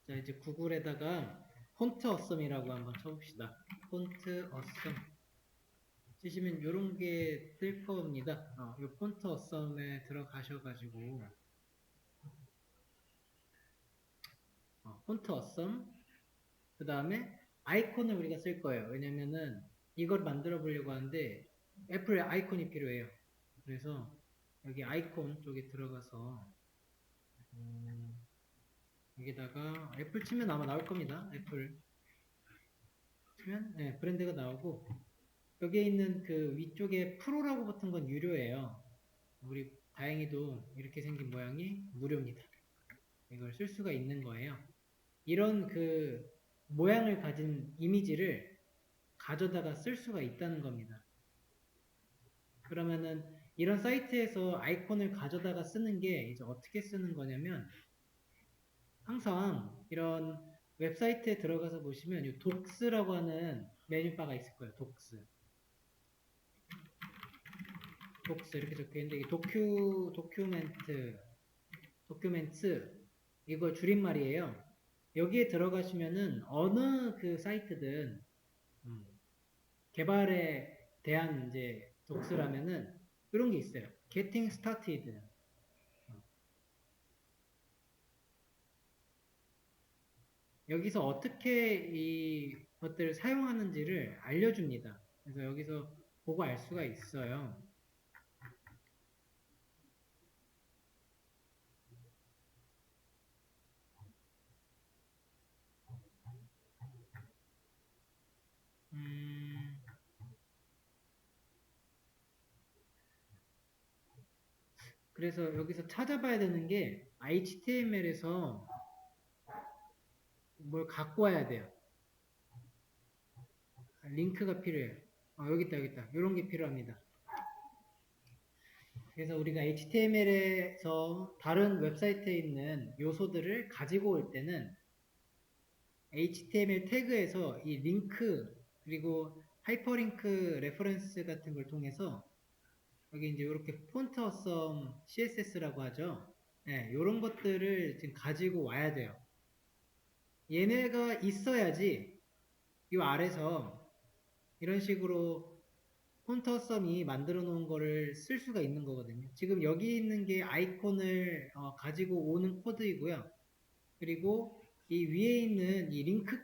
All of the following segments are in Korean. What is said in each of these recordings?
자, 이제 구글에다가 폰트 어썸이라고 한번 쳐봅시다. 폰트 어썸 치시면 이런 게 뜰 겁니다. 이 폰트 어썸에 들어가셔가지고 폰트 어썸 그 다음에 아이콘을 우리가 쓸 거예요. 왜냐면은 이걸 만들어 보려고 하는데 애플 아이콘이 필요해요. 그래서 여기 아이콘 쪽에 들어가서 여기다가 애플 치면 아마 나올 겁니다. 애플 치면 네, 브랜드가 나오고 여기에 있는 그 위쪽에 프로라고 붙은 건 유료예요. 우리 다행히도 이렇게 생긴 모양이 무료입니다. 이걸 쓸 수가 있는 거예요. 이런 그 모양을 가진 이미지를 가져다가 쓸 수가 있다는 겁니다. 그러면은 이런 사이트에서 아이콘을 가져다가 쓰는 게 이제 어떻게 쓰는 거냐면 항상 이런 웹사이트에 들어가서 보시면 이 독스라고 하는 메뉴바가 있을 거예요. 독스 이렇게 적혀 있는데 이 도큐멘트 이거 줄임말이에요. 여기에 들어가시면은 어느 그 사이트든 개발에 대한 이제 독스라면은 이런 게 있어요. Getting started. 여기서 어떻게 이 것들을 사용하는지를 알려줍니다. 그래서 여기서 보고 알 수가 있어요. 그래서 여기서 찾아봐야 되는 게 HTML에서 뭘 갖고 와야 돼요. 링크가 필요해요. 여기 있다. 이런 게 필요합니다. 그래서 우리가 HTML에서 다른 웹사이트에 있는 요소들을 가지고 올 때는 HTML 태그에서 이 링크 그리고 하이퍼링크 레퍼런스 같은 걸 통해서 여기 이제 이렇게 폰트 어썸 CSS라고 하죠. 네, 이런 것들을 지금 가지고 와야 돼요. 얘네가 있어야지 이 아래서 이런 식으로 폰트 어썸이 만들어 놓은 거를 쓸 수가 있는 거거든요. 지금 여기 있는 게 아이콘을 가지고 오는 코드이고요. 그리고 이 위에 있는 이 링크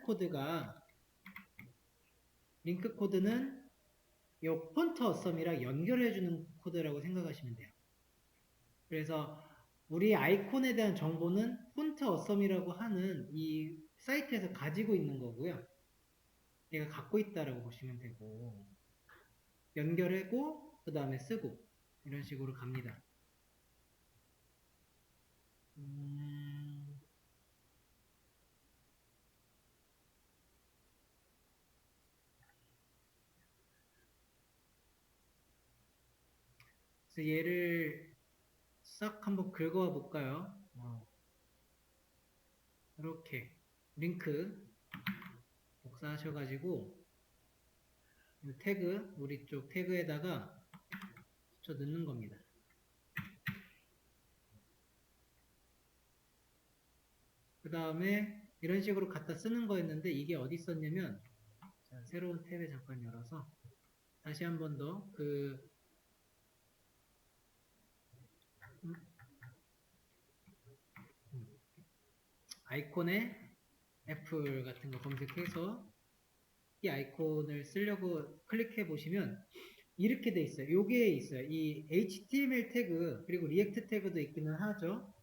코드는 이 폰트 어썸이랑 연결해주는 코드라고 생각하시면 돼요. 그래서 우리 아이콘에 대한 정보는 폰트 어썸이라고 하는 이 사이트에서 가지고 있는 거고요. 얘가 갖고 있다라고 보시면 되고 연결하고 그 다음에 쓰고 이런 식으로 갑니다. 그래서 얘를 싹 한번 긁어와 볼까요? 이렇게 링크 복사하셔가지고 이 태그 우리 쪽 태그에다가 붙여 넣는 겁니다. 그 다음에 이런 식으로 갖다 쓰는 거였는데 이게 어디 있었냐면 자, 새로운 탭에 잠깐 열어서 다시 한 번 더 아이콘에 애플 같은 거 검색해서 이 아이콘을 쓰려고 클릭해 보시면 이렇게 돼 있어요. 요게 있어요. 이 HTML 태그 그리고 리액트 태그도 있기는 하죠.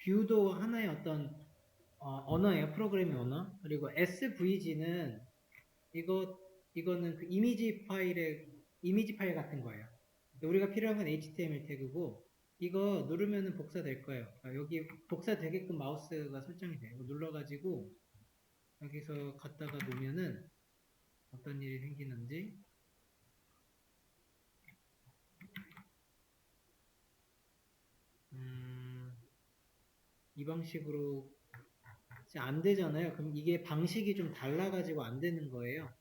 뷰도 하나의 어떤 언어예요. 프로그래밍 언어. 그리고 SVG는 이거는 그 이미지 파일 같은 거예요. 우리가 필요한 건 HTML 태그고 이거 누르면은 복사될 거예요. 여기 복사되게끔 마우스가 설정이 돼요. 눌러가지고 여기서 갖다가 놓으면은 어떤 일이 생기는지 이 방식으로 안 되잖아요. 그럼 이게 방식이 좀 달라가지고 안 되는 거예요.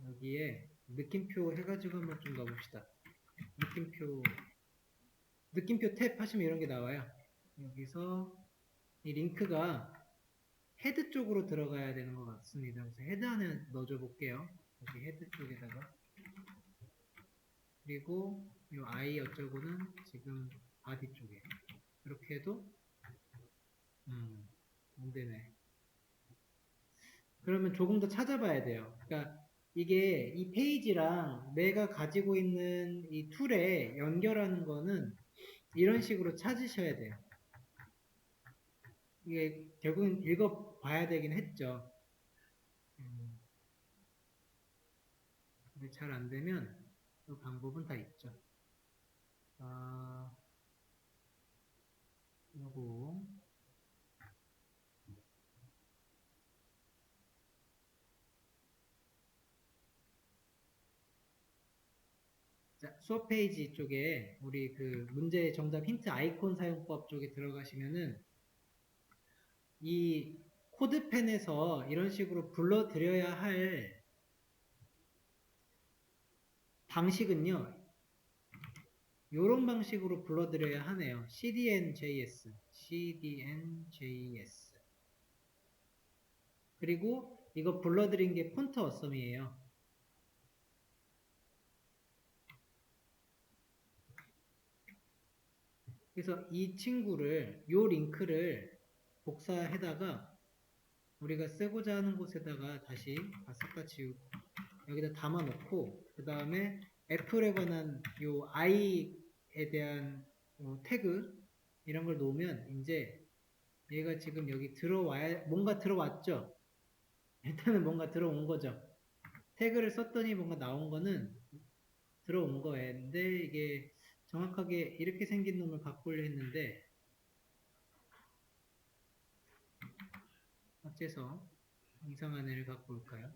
여기에 느낌표 해가지고 한번 좀 넣어봅시다. 느낌표 탭 하시면 이런 게 나와요. 여기서 이 링크가 헤드 쪽으로 들어가야 되는 것 같습니다. 그래서 헤드 안에 넣어줘 볼게요. 여기 헤드 쪽에다가. 그리고 이 I 어쩌고는 지금 바디 쪽에. 이렇게 해도 안 되네. 그러면 조금 더 찾아봐야 돼요. 그러니까 이게 이 페이지랑 내가 가지고 있는 이 툴에 연결하는 거는 이런 식으로 찾으셔야 돼요. 이게 결국은 읽어봐야 되긴 했죠. 근데 잘 안 되면 그 방법은 다 있죠. 요거 자, 수업 페이지 쪽에 우리 그 문제 정답 힌트 아이콘 사용법 쪽에 들어가시면은 이 코드펜에서 이런 식으로 불러드려야 할 방식은요. 요런 방식으로 불러드려야 하네요. CDNJS 그리고 이거 불러드린 게 폰트 어썸이에요. 그래서 이 친구를 요 링크를 복사해다가 우리가 쓰고자 하는 곳에다가 다시 다 섞어 지우고 여기다 담아 놓고 그 다음에 애플에 관한 요 I에 대한 태그 이런 걸 놓으면 이제 얘가 지금 여기 들어와야 뭔가 들어왔죠. 일단은 뭔가 들어온 거죠. 태그를 썼더니 뭔가 나온 거는 들어온 거예요. 근데 이게 정확하게 이렇게 생긴 놈을 바꾸려 했는데 어째서 이상한 애를 갖고 올까요?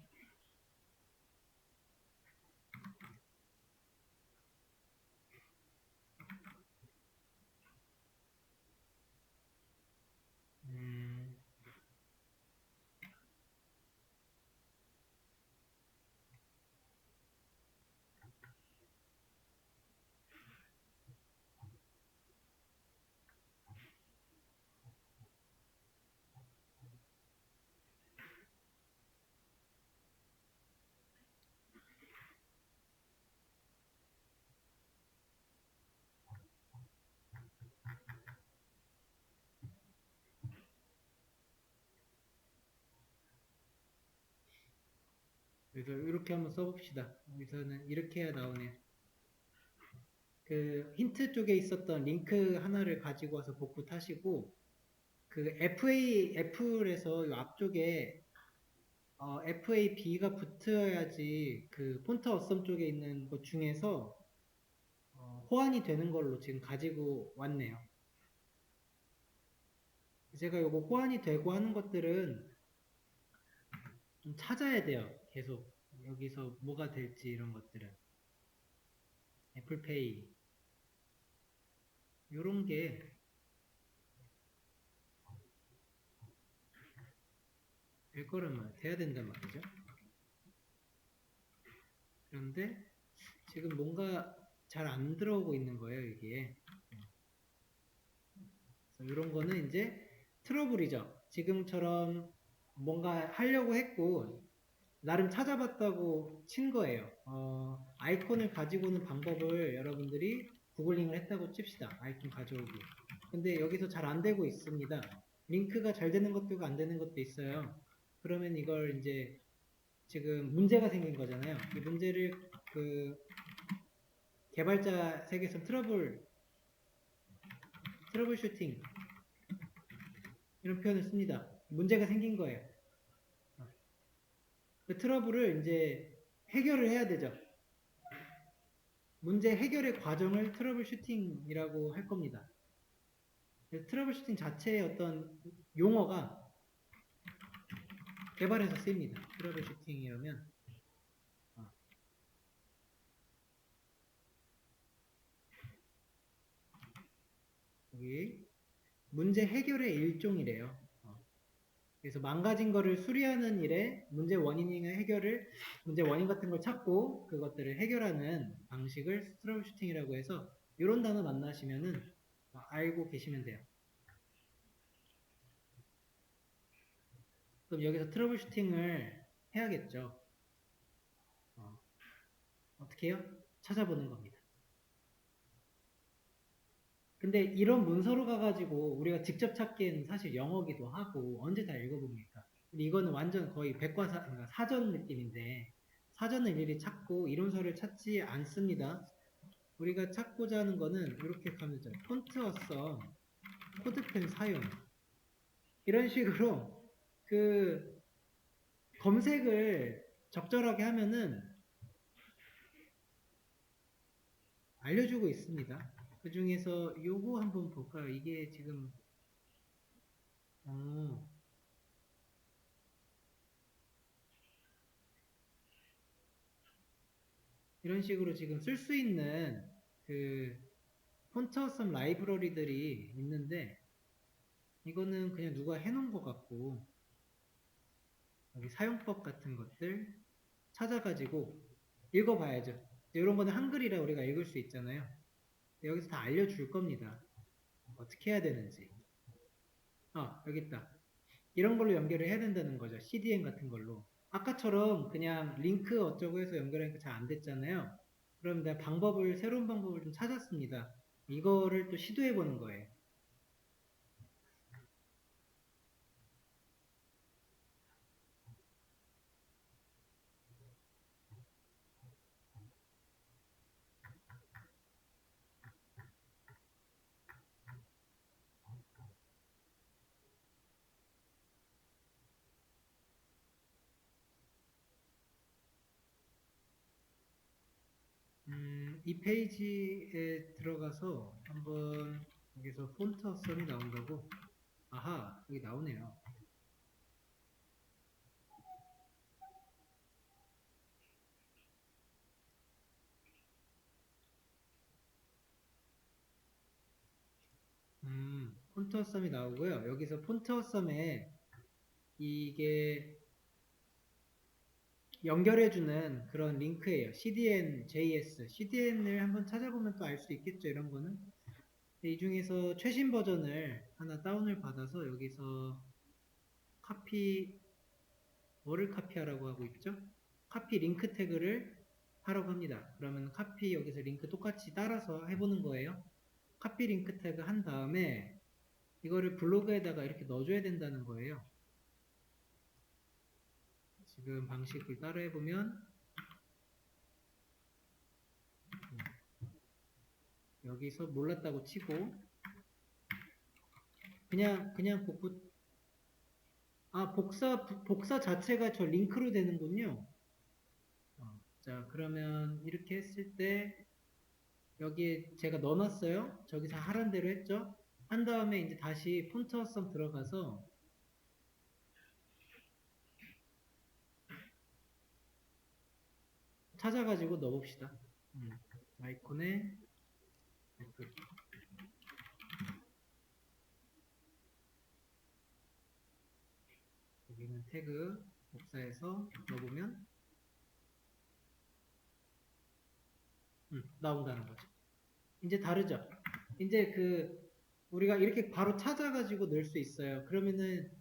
그래서 이렇게 한번 써봅시다. 여기서는 이렇게 해야 나오네요. 그 힌트 쪽에 있었던 링크 하나를 가지고 와서 복구 타시고 그 애플에서 이 앞쪽에 FAB가 붙어야지 그 폰트 어썸 쪽에 있는 것 중에서 호환이 되는 걸로 지금 가지고 왔네요. 제가 요거 호환이 되고 하는 것들은 좀 찾아야 돼요. 계속 여기서 뭐가 될지 이런 것들은 애플페이 요런 게 될 거라면 돼야 된단 말이죠. 그런데 지금 뭔가 잘 안 들어오고 있는 거예요, 이게. 이런 거는 이제 트러블이죠. 지금처럼 뭔가 하려고 했고 나름 찾아봤다고 친 거예요. 아이콘을 가지고 오는 방법을 여러분들이 구글링을 했다고 칩시다. 아이콘 가져오기. 근데 여기서 잘 안 되고 있습니다. 링크가 잘 되는 것도 있고 안 되는 것도 있어요. 그러면 이걸 이제 지금 문제가 생긴 거잖아요. 이 문제를 그 개발자 세계에서 트러블 슈팅 이런 표현을 씁니다. 문제가 생긴 거예요. 그 트러블을 이제 해결을 해야 되죠. 문제 해결의 과정을 트러블 슈팅이라고 할 겁니다. 트러블 슈팅 자체의 어떤 용어가 개발해서 쓰입니다. 트러블 슈팅이라면 여기 문제 해결의 일종이래요. 그래서 망가진 거를 수리하는 일에 문제 원인의 해결을, 문제 원인 같은 걸 찾고 그것들을 해결하는 방식을 트러블 슈팅이라고 해서 이런 단어 만나시면은 알고 계시면 돼요. 그럼 여기서 트러블 슈팅을 해야겠죠. 어떻게 해요? 찾아보는 겁니다. 근데 이런 문서로 가가지고 우리가 직접 찾기에는 사실 영어기도 하고 언제 다 읽어봅니까? 근데 이거는 완전 거의 백과사, 그러니까 사전 느낌인데 사전을 일일이 찾고 이론서를 찾지 않습니다. 우리가 찾고자 하는 거는 이렇게 가면 되죠. 폰트어썸, 코드펜 사용 이런 식으로 그 검색을 적절하게 하면은 알려주고 있습니다. 그 중에서 요거 한번 볼까요? 이게 지금 어, 이런 식으로 지금 쓸 수 있는 그 폰트어썸 라이브러리들이 있는데 이거는 그냥 누가 해놓은 것 같고 여기 사용법 같은 것들 찾아가지고 읽어봐야죠. 이런 거는 한글이라 우리가 읽을 수 있잖아요. 여기서 다 알려줄 겁니다. 어떻게 해야 되는지. 여기 있다. 이런 걸로 연결을 해야 된다는 거죠. CDN 같은 걸로. 아까처럼 그냥 링크 어쩌고 해서 연결하니까 잘 안 됐잖아요. 그럼 내가 새로운 방법을 좀 찾았습니다. 이거를 또 시도해 보는 거예요. 이 페이지에 들어가서 한번 여기서 폰트 어썸이 나온다고. 아하, 여기 나오네요. 폰트 어썸이 나오고요. 여기서 폰트 어썸에 이게 연결해주는 그런 링크예요. CDN, JS. CDN을 한번 찾아보면 또 알 수 있겠죠, 이런 거는. 이 중에서 최신 버전을 하나 다운을 받아서 여기서 카피, 뭐를 카피하라고 하고 있죠? 카피 링크 태그를 하라고 합니다. 그러면 카피 여기서 링크 똑같이 따라서 해보는 거예요. 카피 링크 태그 한 다음에 이거를 블로그에다가 이렇게 넣어줘야 된다는 거예요. 지금 방식을 따라해보면 여기서 몰랐다고 치고 그냥 복사 자체가 저 링크로 되는군요. 자, 그러면 이렇게 했을 때 여기에 제가 넣어놨어요. 저기서 하란 대로 했죠. 한 다음에 이제 다시 폰트 어썸 들어가서 찾아가지고 넣어봅시다. 아이콘에 애플. 여기는 태그 복사해서 넣어보면 나온다는 거죠. 이제 다르죠. 이제 우리가 이렇게 바로 찾아가지고 넣을 수 있어요. 그러면은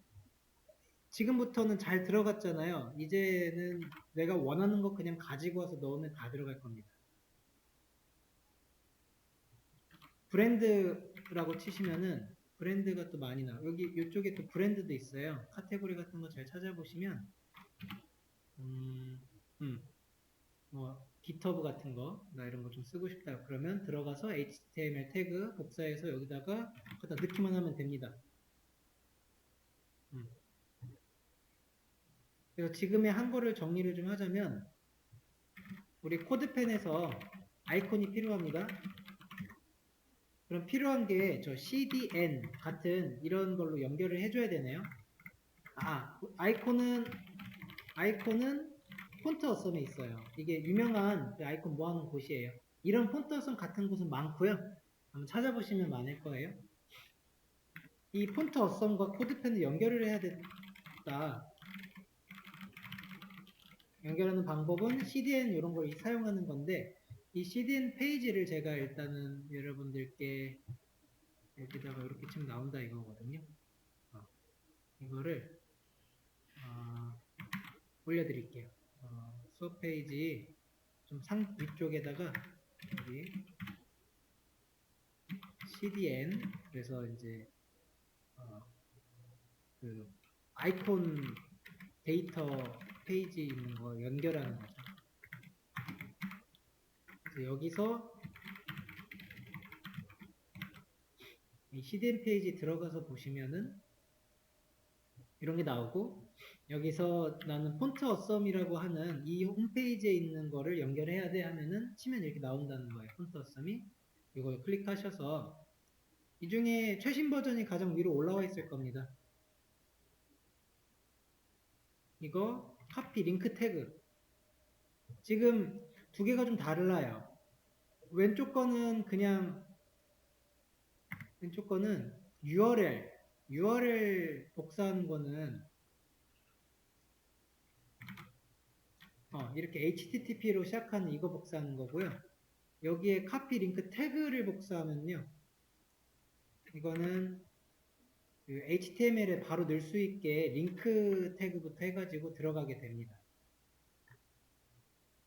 지금부터는 잘 들어갔잖아요. 이제는 내가 원하는 거 그냥 가지고 와서 넣으면 다 들어갈 겁니다. 브랜드라고 치시면은 브랜드가 또 많이 나와요. 여기 이쪽에 또 브랜드도 있어요. 카테고리 같은 거 잘 찾아보시면 뭐 GitHub 같은 거 나 이런 거 좀 쓰고 싶다 그러면 들어가서 HTML 태그 복사해서 여기다가 갖다 넣기만 하면 됩니다. 그래서 지금의 한 거를 정리를 좀 하자면 우리 코드펜에서 아이콘이 필요합니다. 그럼 필요한 게 저 CDN 같은 이런 걸로 연결을 해줘야 되네요. 아이콘은 폰트 어썸에 있어요. 이게 유명한 그 아이콘 모아놓은 곳이에요. 이런 폰트 어썸 같은 곳은 많고요. 한번 찾아보시면 많을 거예요. 이 폰트 어썸과 코드펜을 연결을 해야 돼. 싶다. 연결하는 방법은 CDN 이런 걸 사용하는 건데, 이 CDN 페이지를 제가 일단은 여러분들께 여기다가 이렇게 지금 나온다 이거거든요. 이거를 올려드릴게요. 수업 페이지 좀 위쪽에다가 여기 CDN 그래서 이제 그 아이콘 데이터 페이지 있는 거 연결하는 거죠. 그래서 여기서 이 CDN 페이지 들어가서 보시면은 이런 게 나오고, 여기서 나는 폰트 어썸이라고 하는 이 홈페이지에 있는 거를 연결해야 돼 하면은 치면 이렇게 나온다는 거예요. 폰트 어썸이. 이걸 클릭하셔서 이 중에 최신 버전이 가장 위로 올라와 있을 겁니다. 이거 카피 링크 태그. 지금 두 개가 좀 달라요. 왼쪽 거는 URL 복사하는 거는 이렇게 HTTP로 시작하는 이거 복사하는 거고요. 여기에 카피 링크 태그를 복사하면요. 이거는 그 HTML에 바로 넣을 수 있게 링크 태그부터 해가지고 들어가게 됩니다.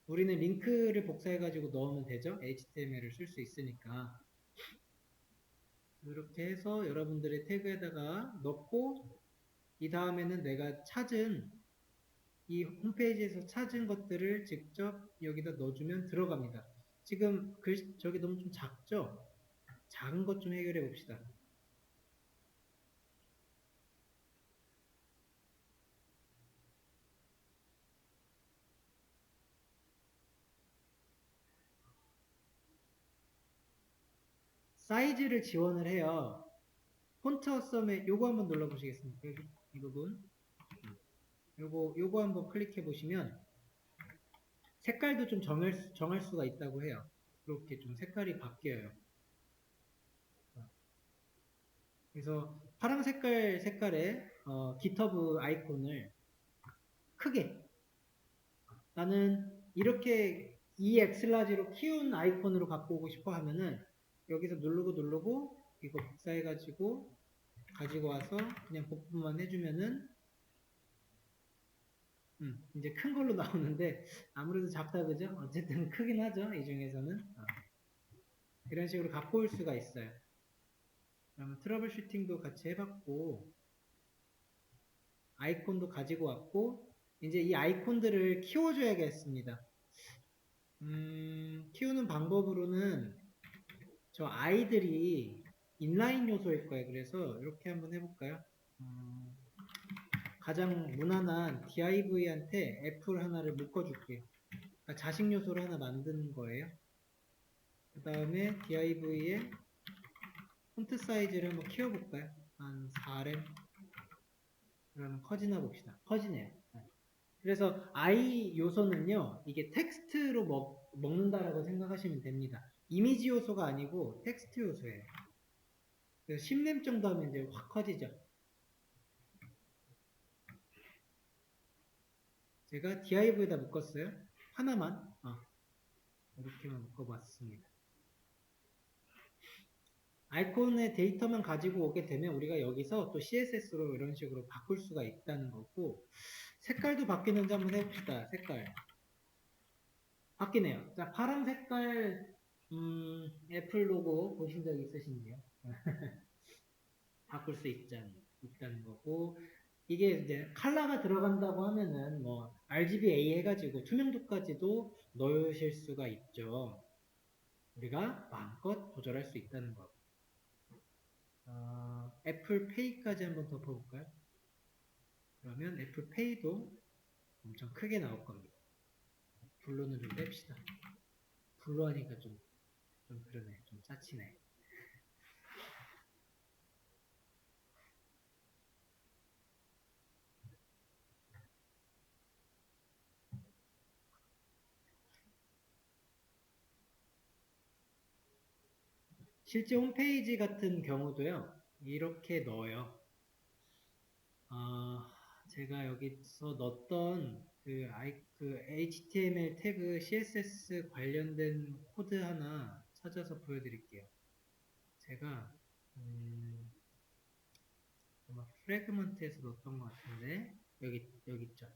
우리는 링크를 복사해가지고 넣으면 되죠. HTML을 쓸 수 있으니까. 이렇게 해서 여러분들의 태그에다가 넣고, 이 다음에는 내가 찾은 이 홈페이지에서 찾은 것들을 직접 여기다 넣어주면 들어갑니다. 지금 저기 너무 좀 작죠? 작은 것 좀 해결해 봅시다. 사이즈를 지원을 해요. 폰트 어썸에 요거 한번 눌러 보시겠습니까? 여기 이 부분. 요거 한번 클릭해 보시면 색깔도 좀 정할 수가 있다고 해요. 이렇게 좀 색깔이 바뀌어요. 그래서 파란 색깔의 GitHub 아이콘을 크게, 나는 이렇게 EX라지로 키운 아이콘으로 갖고 오고 싶어 하면은 여기서 누르고 이거 복사해가지고 가지고 와서 그냥 복붙만 해주면은 이제 큰 걸로 나오는데 아무래도 작다 그죠? 어쨌든 크긴 하죠. 이 중에서는 이런 식으로 갖고 올 수가 있어요. 그러면 트러블 슈팅도 같이 해봤고, 아이콘도 가지고 왔고, 이제 이 아이콘들을 키워줘야겠습니다. 키우는 방법으로는 저 아이들이 인라인 요소일 거예요. 그래서 이렇게 한번 해볼까요? 가장 무난한 div한테 애플 하나를 묶어줄게요. 그러니까 자식 요소를 하나 만드는 거예요. 그 다음에 div에 폰트 사이즈를 한번 키워볼까요? 한 4렘. 그러면 커지나 봅시다. 커지네요. 그래서 i 요소는요, 이게 텍스트로 먹는다라고 생각하시면 됩니다. 이미지 요소가 아니고 텍스트 요소예요. 그래서 10렘 정도 하면 이제 확 커지죠. 제가 div에다 묶었어요. 하나만. 이렇게만 묶어봤습니다. 아이콘의 데이터만 가지고 오게 되면 우리가 여기서 또 CSS로 이런 식으로 바꿀 수가 있다는 거고, 색깔도 바뀌는지 한번 해봅시다. 색깔. 바뀌네요. 자, 파란 색깔, 애플 로고 보신 적 있으신지요? 바꿀 수 있다는 거고, 이게 이제 컬러가 들어간다고 하면은 뭐 RGBA 해가지고 투명도까지도 넣으실 수가 있죠. 우리가 마음껏 조절할 수 있다는 거. 애플페이까지 한번 덮어볼까요? 그러면 애플페이도 엄청 크게 나올 겁니다. 블루는 좀 뺍시다. 블루 하니까 좀 그러네. 좀 짜치네. 실제 홈페이지 같은 경우도요, 이렇게 넣어요. 제가 여기서 넣었던 그 HTML 태그 CSS 관련된 코드 하나 찾아서 보여드릴게요. 제가 아마 프래그먼트에서 넣었던 것 같은데 여기 있죠.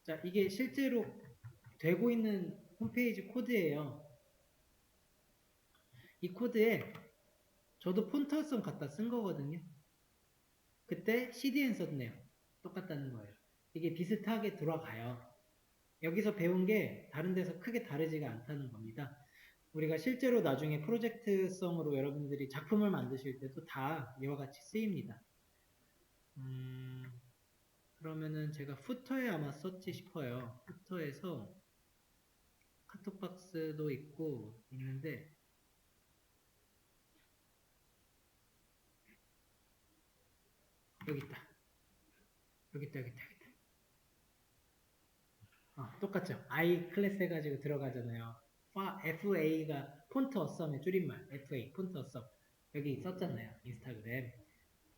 자, 이게 실제로 되고 있는 홈페이지 코드예요. 이 코드에 저도 폰트성 갖다 쓴 거거든요. 그때 CDN 썼네요. 똑같다는 거예요. 이게 비슷하게 돌아가요. 여기서 배운 게 다른 데서 크게 다르지가 않다는 겁니다. 우리가 실제로 나중에 프로젝트성으로 여러분들이 작품을 만드실 때도 다 이와 같이 쓰입니다. 그러면은 제가 후터에 아마 썼지 싶어요. 후터에서 카톡박스도 있고 있는데 여기 있다. 여기 있다. 똑같죠? I 클래스 해가지고 들어가잖아요. FA가 폰트 어썸의 줄임말. FA 폰트 어썸. 여기 썼잖아요. 인스타그램.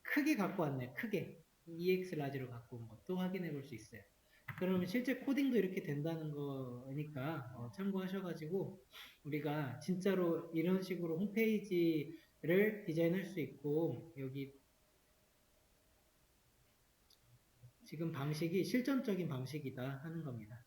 크게 갖고 왔네요. 크게. EX 라지로 갖고 온 것도 확인해 볼 수 있어요. 그러면 실제 코딩도 이렇게 된다는 거니까 참고하셔가지고 우리가 진짜로 이런 식으로 홈페이지를 디자인할 수 있고 여기 지금 방식이 실전적인 방식이다 하는 겁니다.